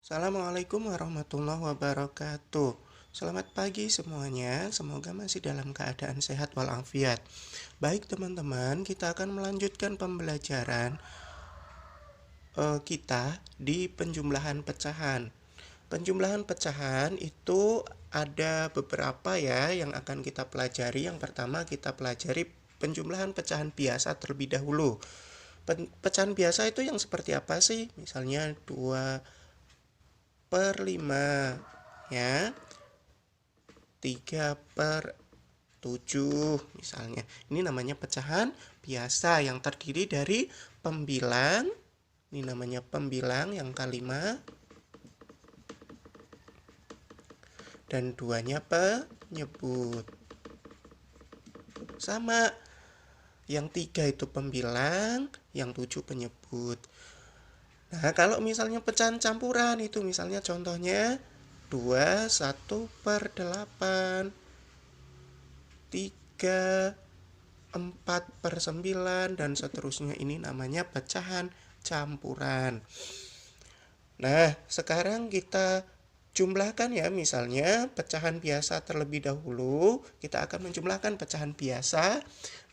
Assalamualaikum warahmatullahi wabarakatuh. Selamat pagi semuanya, semoga masih dalam keadaan sehat walafiat. Baik teman-teman, kita akan melanjutkan pembelajaran kita di penjumlahan pecahan. Penjumlahan pecahan itu ada beberapa ya yang akan kita pelajari. Yang pertama kita pelajari penjumlahan pecahan biasa terlebih dahulu. Pecahan biasa itu yang seperti apa sih? Misalnya 2/5 ya, 3/7 misalnya. Ini namanya pecahan biasa yang terdiri dari pembilang. Ini namanya pembilang yang kelima. Dan duanya penyebut. Sama, yang 3 itu pembilang, yang 7 penyebut. Nah, kalau misalnya pecahan campuran itu misalnya contohnya 21/8, 3/4/9 dan seterusnya. Ini namanya pecahan campuran. Nah, sekarang kita jumlahkan ya, misalnya pecahan biasa terlebih dahulu. Kita akan menjumlahkan pecahan biasa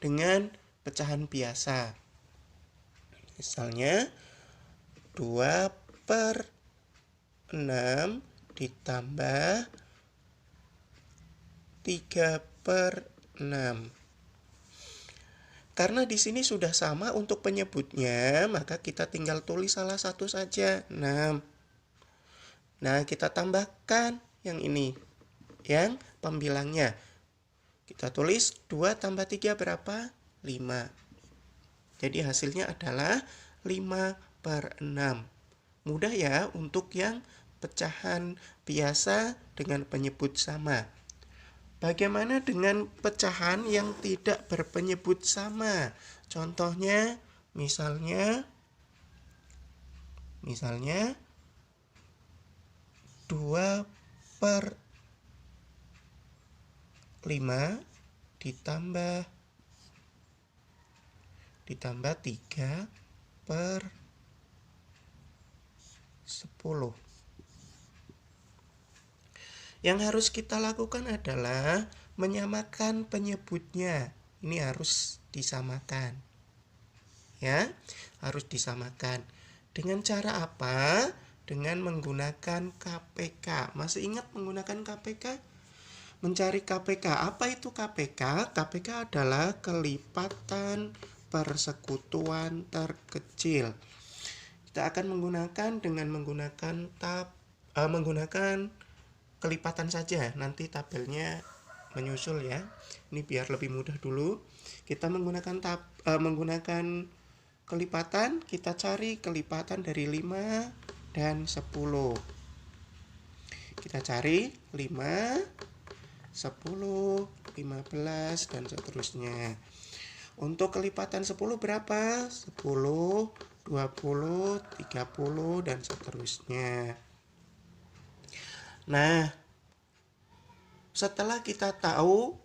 dengan pecahan biasa. Misalnya 2/6 ditambah 3/6. Karena di sini sudah sama untuk penyebutnya, maka kita tinggal tulis salah satu saja, 6. Nah, kita tambahkan yang ini, yang pembilangnya. Kita tulis 2 tambah 3 berapa? 5. Jadi hasilnya adalah 5/6. Mudah ya untuk yang pecahan biasa dengan penyebut sama. Bagaimana dengan pecahan yang tidak berpenyebut sama? Contohnya, misalnya 2/5 ditambah 3/10. Yang harus kita lakukan adalah menyamakan penyebutnya. Ini harus disamakan. Ya, harus disamakan. Dengan cara apa? Dengan menggunakan KPK. Masih ingat menggunakan KPK? Mencari KPK. Apa itu KPK? KPK adalah kelipatan persekutuan terkecil. Kita akan menggunakan dengan menggunakan kelipatan saja. Nanti tabelnya menyusul ya. Ini biar lebih mudah dulu. Kita menggunakan kelipatan, kita cari kelipatan dari 5 dan 10. Kita cari 5, 10, 15 dan seterusnya. Untuk kelipatan 10 berapa? 10, 20, 30 dan seterusnya. Nah, setelah kita tahu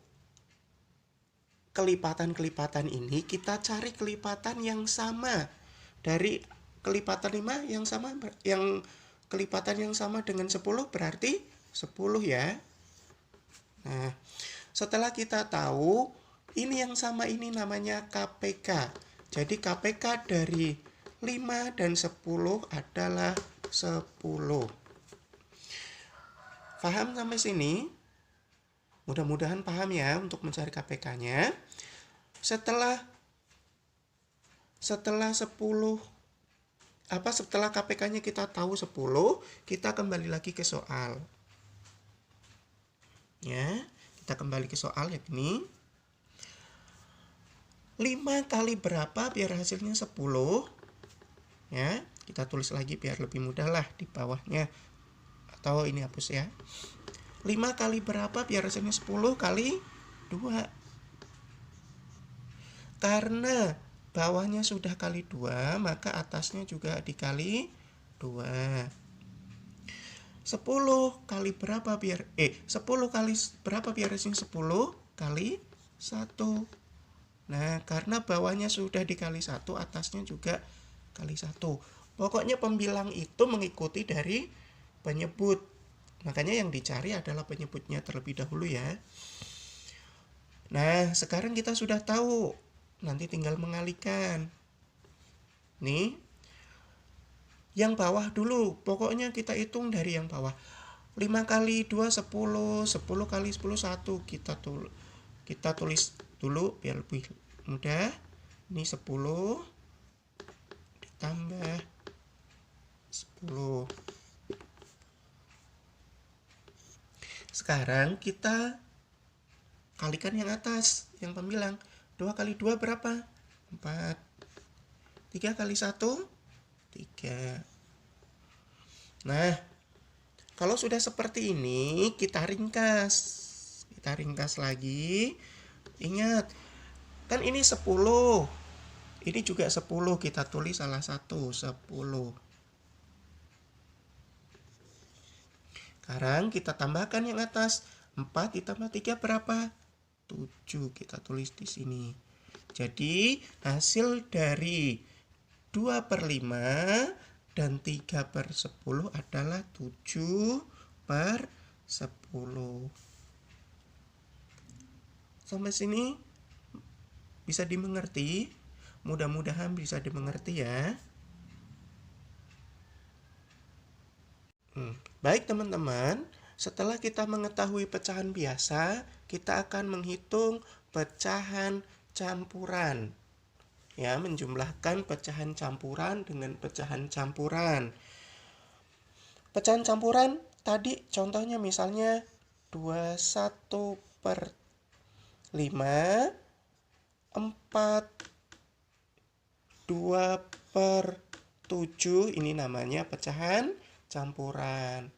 kelipatan-kelipatan ini, kita cari kelipatan yang sama. Dari kelipatan 5 yang sama, yang kelipatan yang sama dengan 10 berarti 10 ya. Nah, setelah kita tahu ini yang sama, ini namanya KPK. Jadi KPK dari 5 dan 10 adalah 10. Paham sampai sini? Mudah-mudahan paham ya untuk mencari KPK-nya. Setelah 10 setelah KPK-nya kita tahu 10, kita kembali lagi ke soal. Ya, kita kembali ke soal yakni 5 kali berapa biar hasilnya 10? Ya, kita tulis lagi biar lebih mudah lah di bawahnya. Atau ini hapus ya. 5 kali berapa biar hasilnya 10 kali 2. Karena bawahnya sudah kali 2, maka atasnya juga dikali 2. 10 kali berapa biar 10 kali berapa biar hasilnya 10 kali 1. Nah, karena bawahnya sudah dikali 1, atasnya juga kali 1. Pokoknya pembilang itu mengikuti dari penyebut. Makanya yang dicari adalah penyebutnya terlebih dahulu ya. Nah, sekarang kita sudah tahu. Nanti tinggal mengalihkan. Nih, yang bawah dulu. Pokoknya kita hitung dari yang bawah. 5 kali 2, 10. 10 kali 10, 1. Kita tulis dulu biar lebih mudah. Ini 10 ditambah 10. Sekarang kita kalikan yang atas, yang pembilang. 2 kali 2 berapa? 4. 3 kali 1, 3. Nah, kalau sudah seperti ini, kita ringkas. Kita ringkas lagi. Ingat, kan ini 10. Ini juga 10, kita tulis salah satu, 10. Sekarang kita tambahkan yang atas. 4 ditambah 3 berapa? 7. Kita tulis di sini. Jadi hasil dari 2/5 dan 3/10 adalah 7/10. Sampai sini bisa dimengerti? Mudah-mudahan bisa dimengerti ya. Baik teman-teman, setelah kita mengetahui pecahan biasa, kita akan menghitung pecahan campuran. Ya, menjumlahkan pecahan campuran dengan pecahan campuran. Pecahan campuran tadi contohnya misalnya 21/5, 2/7, ini namanya pecahan campuran.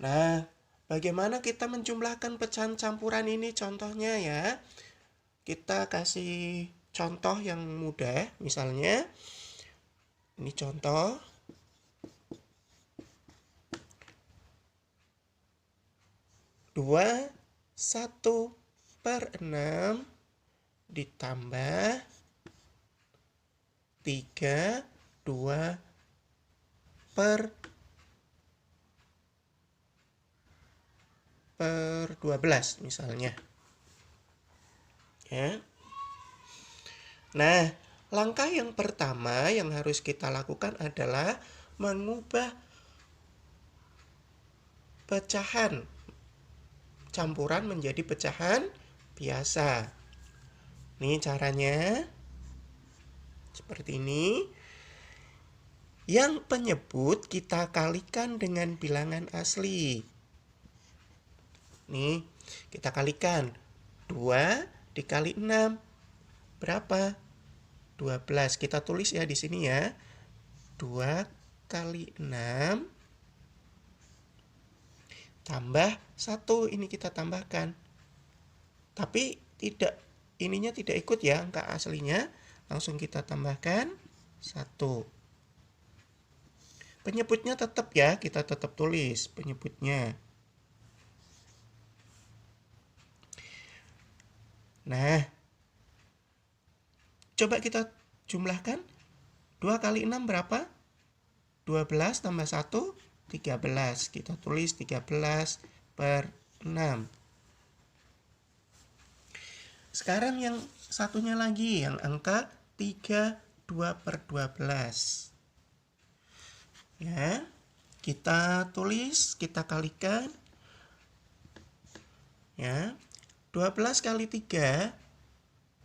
Nah, bagaimana kita menjumlahkan pecahan campuran ini contohnya ya? Kita kasih contoh yang mudah, misalnya ini contoh 21/6 ditambah 32/12 misalnya. Ya. Nah, langkah yang pertama yang harus kita lakukan adalah mengubah pecahan campuran menjadi pecahan biasa. Nih caranya. Seperti ini. Yang penyebut kita kalikan dengan bilangan asli. Nih, kita kalikan. 2 dikali 6. Berapa? 12. Kita tulis ya di sini ya. 2 kali 6 tambah 1. Ini kita tambahkan. Tapi ininya tidak ikut ya angka aslinya. Langsung kita tambahkan 1. Penyebutnya tetap ya, kita tetap tulis penyebutnya. Nah, coba kita jumlahkan. 2 kali 6 berapa? 12 tambah 1, 13. Kita tulis 13/6. Sekarang yang satunya lagi, yang angka 32/12. Ya, kita tulis, kita kalikan. Ya, 12 kali 3,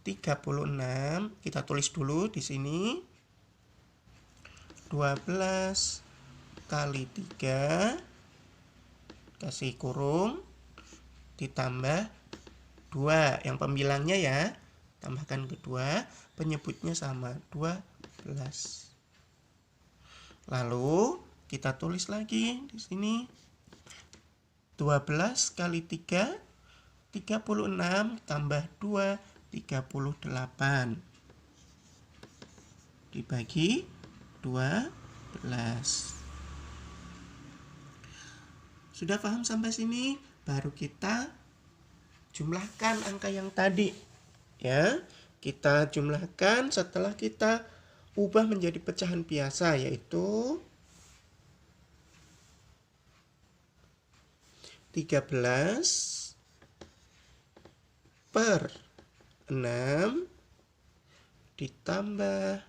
36. Kita tulis dulu di sini. 12 kali 3, kasih kurung, ditambah 2. Yang pembilangnya ya, tambahkan kedua, penyebutnya sama, 12. Lalu kita tulis lagi di sini. 12 kali 3, 36 tambah 2, 38. Dibagi 12. Sudah paham sampai sini? Baru kita jumlahkan angka yang tadi. Ya, kita jumlahkan setelah kita ubah menjadi pecahan biasa, yaitu 13 per 6 ditambah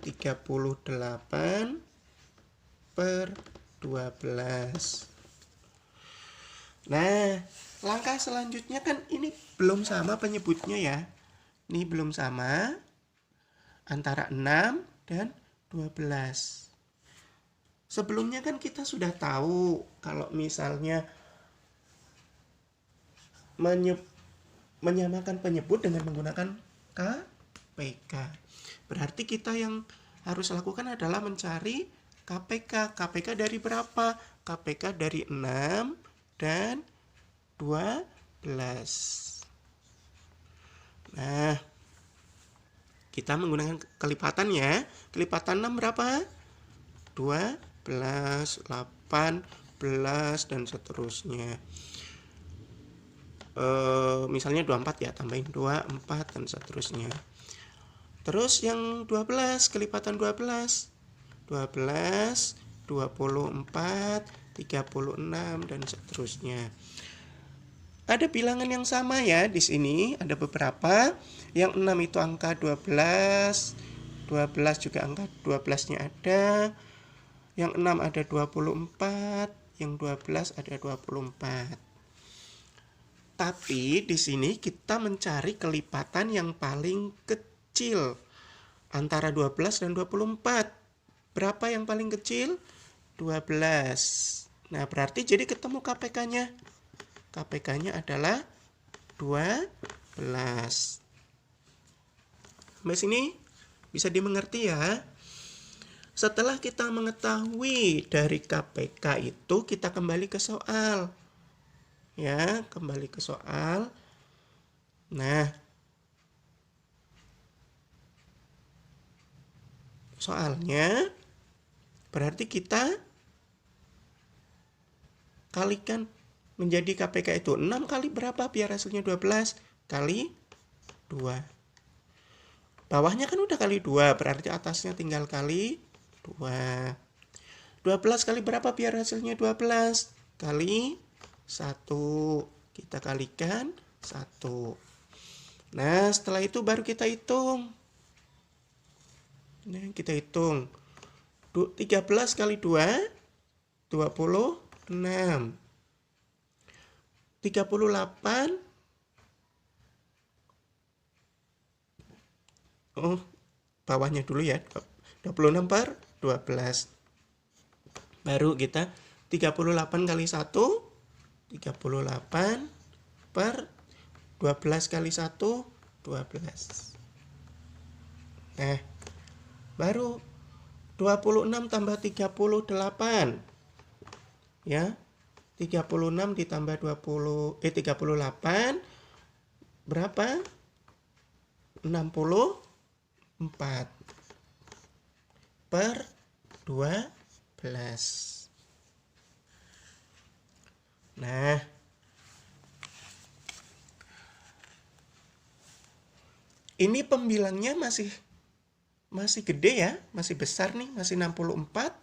38 per 12. Nah, langkah selanjutnya kan ini belum sama penyebutnya ya. Ini belum sama antara 6 dan 12. Sebelumnya kan kita sudah tahu kalau misalnya menyamakan penyebut dengan menggunakan KPK. Berarti kita yang harus lakukan adalah mencari KPK. KPK dari berapa? KPK dari 6 dan 12. Nah, kita menggunakan kelipatan ya. Kelipatan 6 berapa? 12, 18, dan seterusnya. Misalnya 24 ya, tambahin 24 dan seterusnya. Terus yang 12, kelipatan 12, 24, 36, dan seterusnya. Ada bilangan yang sama ya di sini, ada beberapa. Yang 6 itu angka 12, 12 juga angka 12-nya ada. Yang 6 ada 24, yang 12 ada 24. Tapi di sini kita mencari kelipatan yang paling kecil antara 12 dan 24. Berapa yang paling kecil? 12. Nah, berarti jadi ketemu KPK-nya. KPK-nya adalah 12. Sampai sini bisa dimengerti ya. Setelah kita mengetahui dari KPK itu, kita kembali ke soal. Ya, kembali ke soal. Nah, soalnya berarti kita kalikan menjadi KPK itu 6 kali berapa biar hasilnya 12? Kali 2. Bawahnya kan udah kali 2, berarti atasnya tinggal kali 2. 12 kali berapa biar hasilnya 12? Kali 1. Kita kalikan 1. Nah, setelah itu baru kita hitung. Nah, kita hitung. 13 kali 2, 26. 38. Bawahnya dulu ya. 26 per 12. Baru kita 38 kali 1, 38 per 12 kali 1, 12. Nah, baru 26 tambah 38. Ya. 36 ditambah 38 berapa? 64 per 12. Nah, ini pembilangnya masih gede ya, masih besar nih, masih 64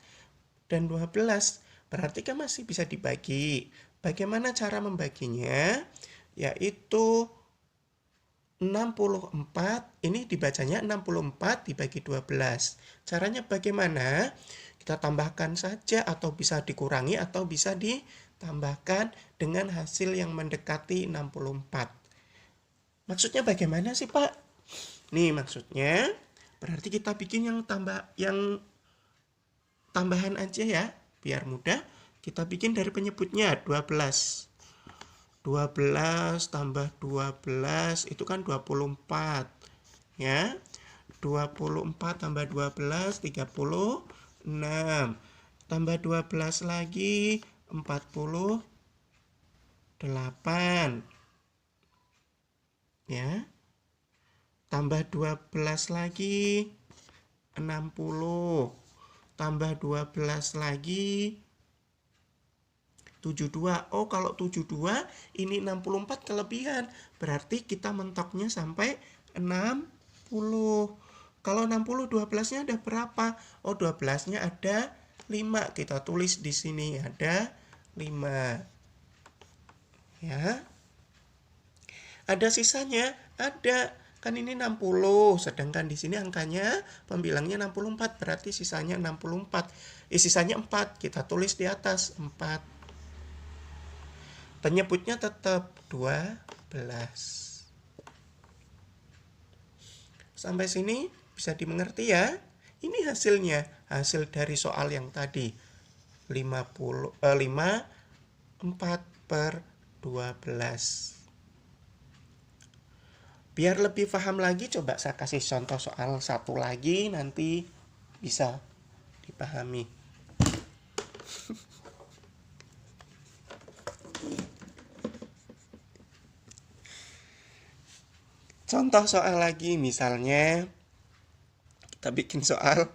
dan 12. Berarti kan masih bisa dibagi. Bagaimana cara membaginya? Yaitu 64, ini dibacanya 64 dibagi 12. Caranya bagaimana? Kita tambahkan saja atau bisa dikurangi atau bisa ditambahkan dengan hasil yang mendekati 64. Maksudnya bagaimana sih, Pak? Nih maksudnya berarti kita bikin yang tambahan aja ya, biar mudah. Kita bikin dari penyebutnya 12. 12 tambah 12 itu kan 24. Ya. 24 tambah 12 36. Tambah 12 lagi 48. Ya. Tambah 12 lagi 60. Tambah 12 lagi 72. Oh, kalau 72 ini 64 kelebihan. Berarti kita mentoknya sampai 60. Kalau 60 12-nya ada berapa? Oh, 12-nya ada 5. Kita tulis di sini ada 5. Ya. Ada sisanya? Ada. Kan ini 60, sedangkan di sini angkanya pembilangnya 64, berarti sisanya 64. Sisanya 4, kita tulis di atas 4. Penyebutnya tetap 12. Sampai sini bisa dimengerti ya? Ini hasilnya, hasil dari soal yang tadi. 4 per 12. Biar lebih paham lagi, coba saya kasih contoh soal satu lagi, nanti bisa dipahami. Contoh soal lagi, misalnya kita bikin soal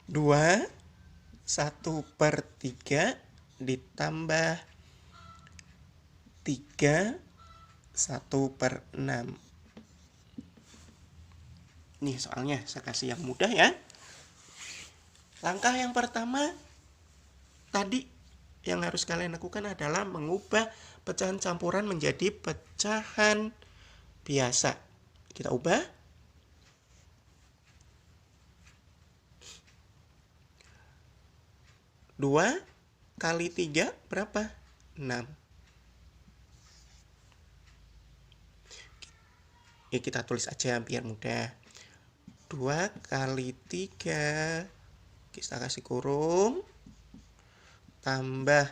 2 1/3 ditambah 3 1/6. Nih soalnya saya kasih yang mudah ya. Langkah yang pertama tadi yang harus kalian lakukan adalah mengubah pecahan campuran menjadi pecahan biasa. Kita ubah. 2 kali 3 berapa? 6. Ya kita tulis aja biar mudah. 2 kali 3, kita kasih kurung, tambah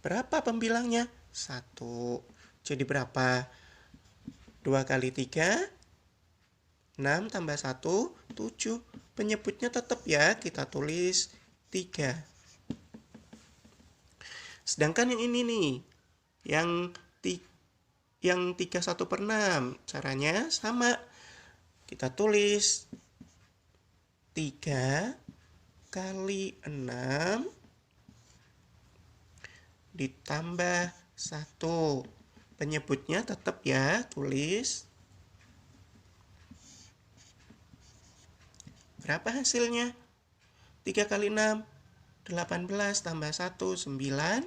berapa pembilangnya? 1. Jadi berapa? 2 kali 3, 6 tambah 1, 7. Penyebutnya tetap ya, kita tulis 3. Sedangkan yang ini nih, yang 3 1/6, caranya sama. Kita tulis 3 kali 6 ditambah 1. Penyebutnya tetap ya, tulis. Berapa hasilnya? 3 kali 6, 18 tambah 1, 19.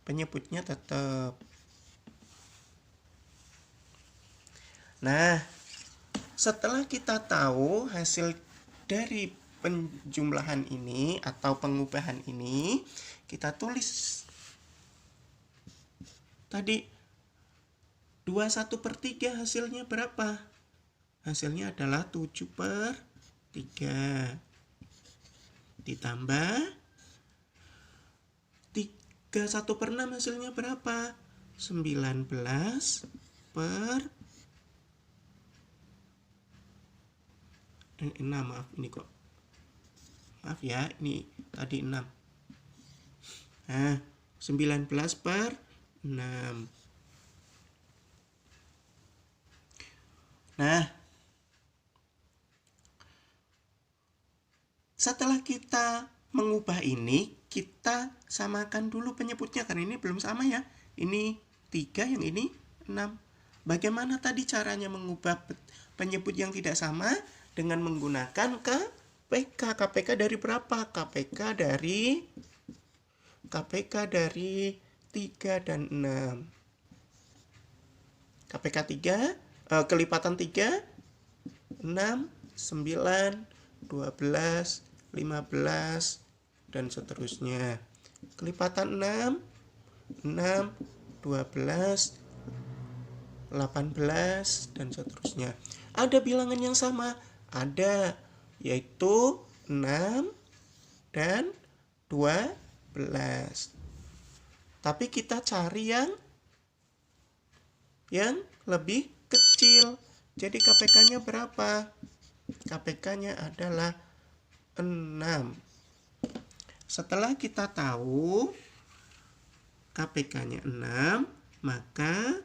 Penyebutnya tetap. Nah, setelah kita tahu hasil dari penjumlahan ini atau pengubahan ini, kita tulis. Tadi 21/3 hasilnya berapa? Hasilnya adalah 7/3. Ditambah 3 1/6 hasilnya berapa? 19 per 6, maaf ini kok. Maaf ya, ini tadi 6. Nah, 19 per 6. Nah, setelah kita mengubah ini, kita samakan dulu penyebutnya, karena ini belum sama ya. Ini 3, yang ini 6. Bagaimana tadi caranya mengubah penyebut yang tidak sama? Dengan menggunakan KPK. KPK dari berapa? KPK dari 3 dan 6. KPK 3, kelipatan 3, 6, 9, 12, 15, dan seterusnya. Kelipatan 6, 12, 18, dan seterusnya. Ada bilangan yang sama? Ada, yaitu 6 dan 12. Tapi kita cari yang lebih kecil. Jadi KPK-nya berapa? KPK-nya adalah 6. Setelah kita tahu KPK-nya 6, maka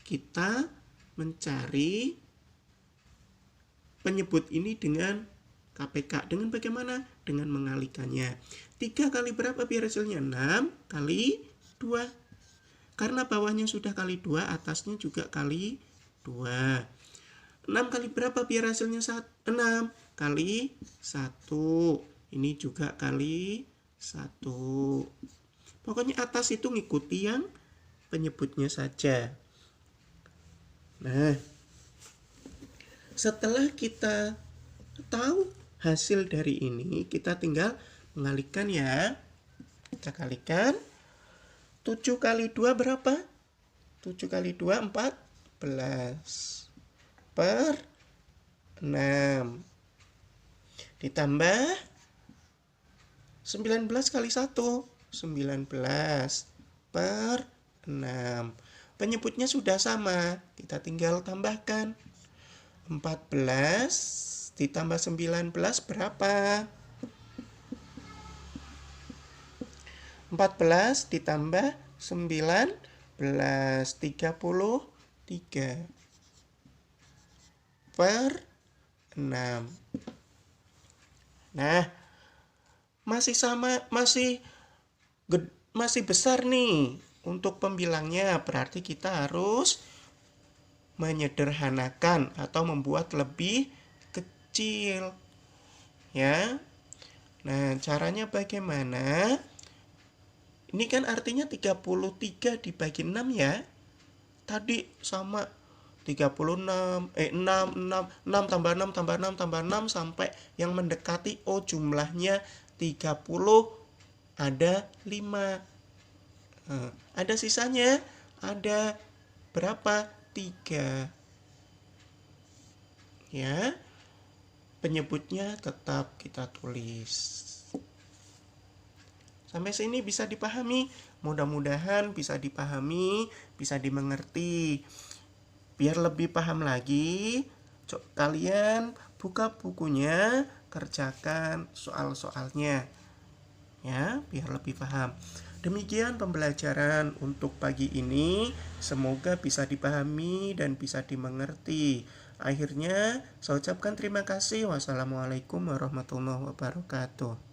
kita mencari penyebut ini dengan KPK. Dengan bagaimana? Dengan mengalikannya. 3 kali berapa biar hasilnya? 6 kali 2. Karena bawahnya sudah kali 2, atasnya juga kali 2. 6 kali berapa biar hasilnya 6? Kali 1. Ini juga kali 1. Pokoknya atas itu ngikuti yang penyebutnya saja. Nah, setelah kita tahu hasil dari ini, kita tinggal mengalihkan ya. Kita kalikan. 7 kali 2 berapa? 7 kali 2, 14. Per 6. Ditambah 19 kali 1. 19 per 6. Penyebutnya sudah sama. Kita tinggal tambahkan. 14 ditambah 19 berapa? 14 ditambah 19, 33 per 6. Nah, masih sama, masih besar nih untuk pembilangnya. Berarti kita harus menyederhanakan atau membuat lebih kecil. Ya. Nah, caranya bagaimana? Ini kan artinya 33 dibagi 6 ya. Tadi sama 36, 6 tambah 6 tambah 6 tambah 6 sampai yang mendekati jumlahnya 30, ada 5. Ada sisanya, ada berapa? 3. Ya. Penyebutnya tetap kita tulis. Sampai sini bisa dipahami? Mudah-mudahan bisa dipahami, bisa dimengerti. Biar lebih paham lagi, kalian buka bukunya, kerjakan soal-soalnya. Ya, biar lebih paham. Demikian pembelajaran untuk pagi ini. Semoga bisa dipahami dan bisa dimengerti. Akhirnya, saya ucapkan terima kasih. Wassalamualaikum warahmatullahi wabarakatuh.